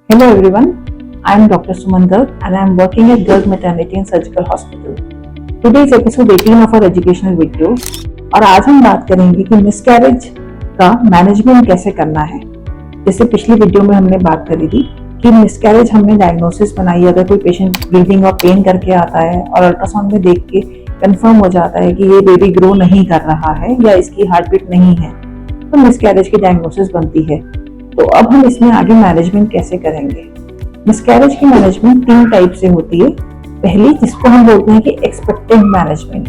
Hello everyone, I am Dr. Suman Garg and I am working at Garg Maternity and Surgical Hospital. Today is episode 18 of our educational video और आज हम बात करेंगे कि miscarriage का management कैसे करना है। जैसे पिछली वीडियो में हमने बात करी थी कि मिसकैरेज हमने डायग्नोसिस बनाई, अगर कोई पेशेंट ब्लीडिंग और पेन करके आता है और अल्ट्रासाउंड में देख के कंफर्म हो जाता है कि ये बेबी ग्रो नहीं कर रहा है या इसकी हार्ट बीट नहीं है, तो मिसकैरेज की डायग्नोसिस बनती है। तो अब हम इसमें आगे मैनेजमेंट कैसे करेंगे। मिसकैरेज की मैनेजमेंट 3 टाइप से होती है। पहली, जिसको हम बोलते हैं कि एक्सपेक्टेड मैनेजमेंट,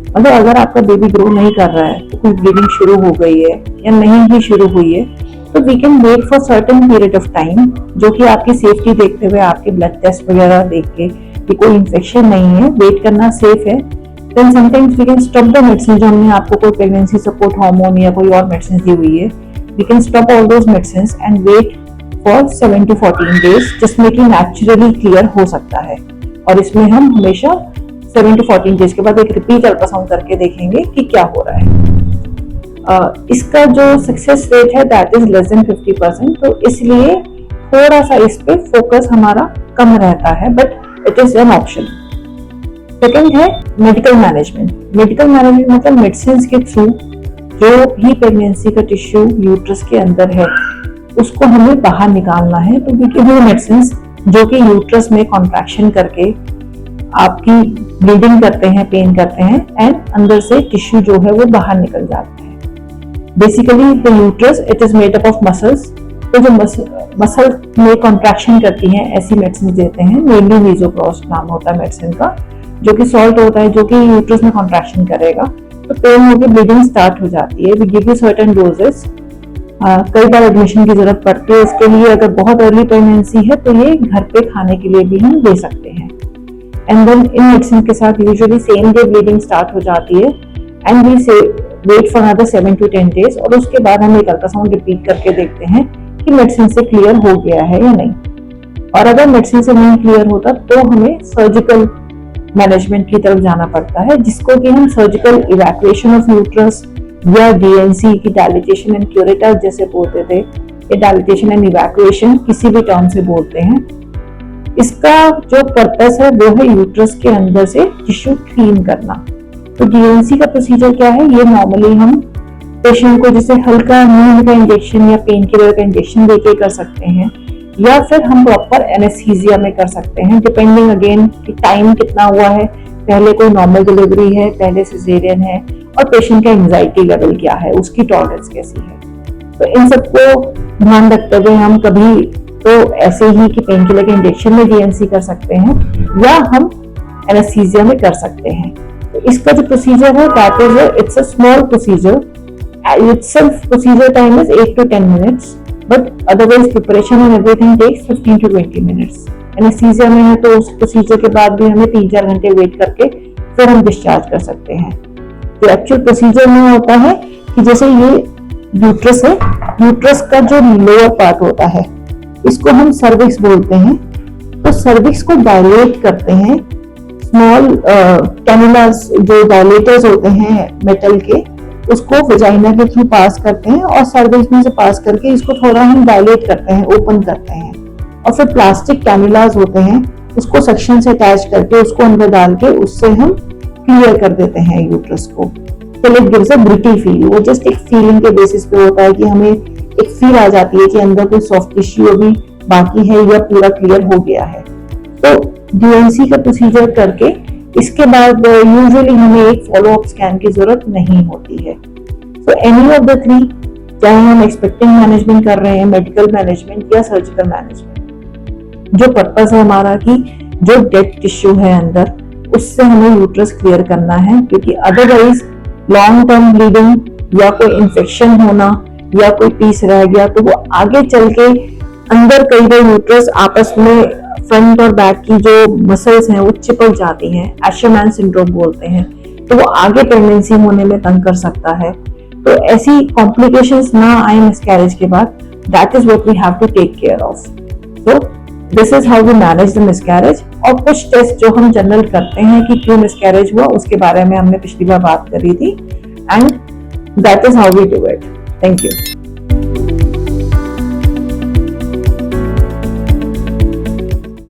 मतलब अगर आपका बेबी ग्रो नहीं कर रहा है तो कोई ब्लीडिंग शुरू हो गई है या नहीं ही शुरू हुई है, तो we can wait for certain period of time, जो कि आपकी सेफ्टी देखते हुए, आपके ब्लड टेस्ट वगैरह देख के कि कोई इन्फेक्शन नहीं है, वेट करना सेफ है। Then sometimes we can stop the medicine, जो हमने आपको कोई प्रेगनेंसी सपोर्ट हार्मोन या कोई और मेडिसिन दी हुई है, we can stop all those medicines and wait for 7 to 14 days, जिसमें कि नेचुरली क्लियर हो सकता है। और इसमें हम हमेशा 7 to 14 डेज के बाद एक रिपीट अल्ट्रासाउंड करके देखेंगे कि क्या हो रहा है। इसका जो सक्सेस रेट है दैट इज लेस देन 50%, तो इसलिए थोड़ा सा इस पे फोकस हमारा कम रहता है, but it is an option. Second है मेडिकल मैनेजमेंट। मेडिकल मैनेजमेंट मतलब मेडिसिन के थ्रू जो भी प्रेगनेंसी का टिश्यू यूट्रस के अंदर है उसको हमें बाहर निकालना है। तो वो मेडिसिन जो कि यूट्रस में कॉन्ट्रैक्शन करके आपकी ब्लीडिंग करते हैं, पेन करते हैं एंड अंदर से टिश्यू जो है वो बाहर निकल जाता है। Basically the uterus it is made up of muscles, तो जो मसल में कॉन्ट्रैक्शन करती हैं ऐसी मेडिसिन देते हैं। मेनली वीजोप्रोस्ट नाम होता है मेडिसिन का, जो कि सॉल्ट होता है जो कि यूट्रस में कॉन्ट्रैक्शन करेगा, तो पेन होकर ब्लीडिंग स्टार्ट हो जाती है। We give you certain doses. कई बार एडमिशन की जरूरत पड़ती है इसके लिए। अगर बहुत अर्ली प्रेगनेंसी है तो ये घर पे खाने के लिए भी हम दे सकते हैं। एंड देन इन मेडिसिन के साथ usually same day bleeding start हो जाती है and we say wait for another 7 to 10 days, और उसके बाद हम एक अल्ट्रासाउंड रिपीट करके देखते हैं कि मेडिसिन से क्लियर हो गया है या नहीं। और अगर मेडिसिन से नहीं क्लियर होता तो हमें सर्जिकल मैनेजमेंट की तरफ जाना पड़ता है, जिसको कि हम सर्जिकल इवैक्यूएशन ऑफ यूट्रस या डीएनसी की डायलिटेशन एंड क्यूरेटर जैसे बोलते थे, ये डायलिटेशन एंड इवैक्यूएशन किसी भी टर्म से बोलते हैं। इसका जो पर्पस है वो है यूट्रस के अंदर से टिश्यू क्लीन करना। तो डीएनसी का प्रोसीजर क्या है, ये नॉर्मली हम पेशेंट को जैसे हल्का नींद का इंजेक्शन या पेन किलर का इंजेक्शन देके कर सकते हैं, या फिर हम प्रॉपर एनेस्थीसिया में कर सकते हैं, डिपेंडिंग अगेन कि टाइम कितना हुआ है, पहले कोई नॉर्मल डिलीवरी है, पहले सिजेरियन है, और पेशेंट का एंजाइटी लेवल क्या है, उसकी टॉलरेंस कैसी है। तो इन सबको ध्यान रखते हुए हम कभी तो ऐसे ही कि पेन किलर के इंजेक्शन में डीएनसी कर सकते हैं या हम एनेस्थीसिया में कर सकते हैं। तो इसका जो प्रोसीजर है that is it's a small procedure. Itself procedure time is 8 to 10 minutes, but otherwise preparation and everything takes 15 to 20 minutes. Anaesthesia में है तो उस प्रोसीजर के बाद भी हमें 3-4 घंटे वेट करके फिर हम डिस्चार्ज कर सकते हैं। तो एक्चुअल प्रोसीजर में होता है कि जैसे ये यूट्रस है, यूट्रस का जो लोअर पार्ट होता है इसको हम सर्विक्स बोलते हैं। तो सर्विक्स को डायलेट करते हैं, स्मॉल कैनुलास जो डायलेटर्स होते हैं मेटल के, उसको वजाइना के थ्रू पास करते हैं और सर्विक्स में से पास करके इसको थोड़ा हम डायलेट करते हैं, ओपन करते हैं, और फिर प्लास्टिक कैनुलास होते हैं उसको सक्शन से अटैच करके उसको अंदर डाल के उससे हम क्लियर कर देते हैं यूट्रस को। तो it gives a gritty feel. वो जस्ट एक फीलिंग के बेसिस पे होता है कि हमें एक फील आ जाती है कि अंदर कोई सॉफ्ट टिश्यू अभी बाकी है या पूरा क्लियर हो गया है। तो डीएनसी का प्रोसीजर करके इसके बाद यूजुअली हमें एक फॉलो अप स्कैन की जरूरत नहीं होती है। सो एनी ऑफ द 3, चाहे हम एक्सपेक्टिंग मैनेजमेंट कर रहे हैं, मेडिकल मैनेजमेंट या सर्जिकल मैनेजमेंट, जो पर्पस है हमारा कि जो डेड टिश्यू है अंदर उससे हमें यूट्रस क्लियर करना है, क्योंकि अदरवाइज लॉन्ग टर्म ब्लीडिंग या कोई इन्फेक्शन होना या कोई पीस रह गया तो वो आगे चल के अंदर कई बार यूट्रस आपस में फ्रंट और बैक की जो मसल्स हैं वो चिपक जाती हैं, एशरमैन सिंड्रोम बोलते हैं, तो वो आगे प्रेगनेंसी होने में तंग कर सकता है। तो ऐसी कॉम्प्लिकेशंस ना आए मिसकैरेज के बाद, that is what we have to take care of. So this is how we manage the miscarriage. और कुछ टेस्ट जो हम जनरल करते हैं कि क्यों मिसकैरेज हुआ, उसके बारे में हमने पिछली बार बात करी थी, and that is how we do it. Thank you.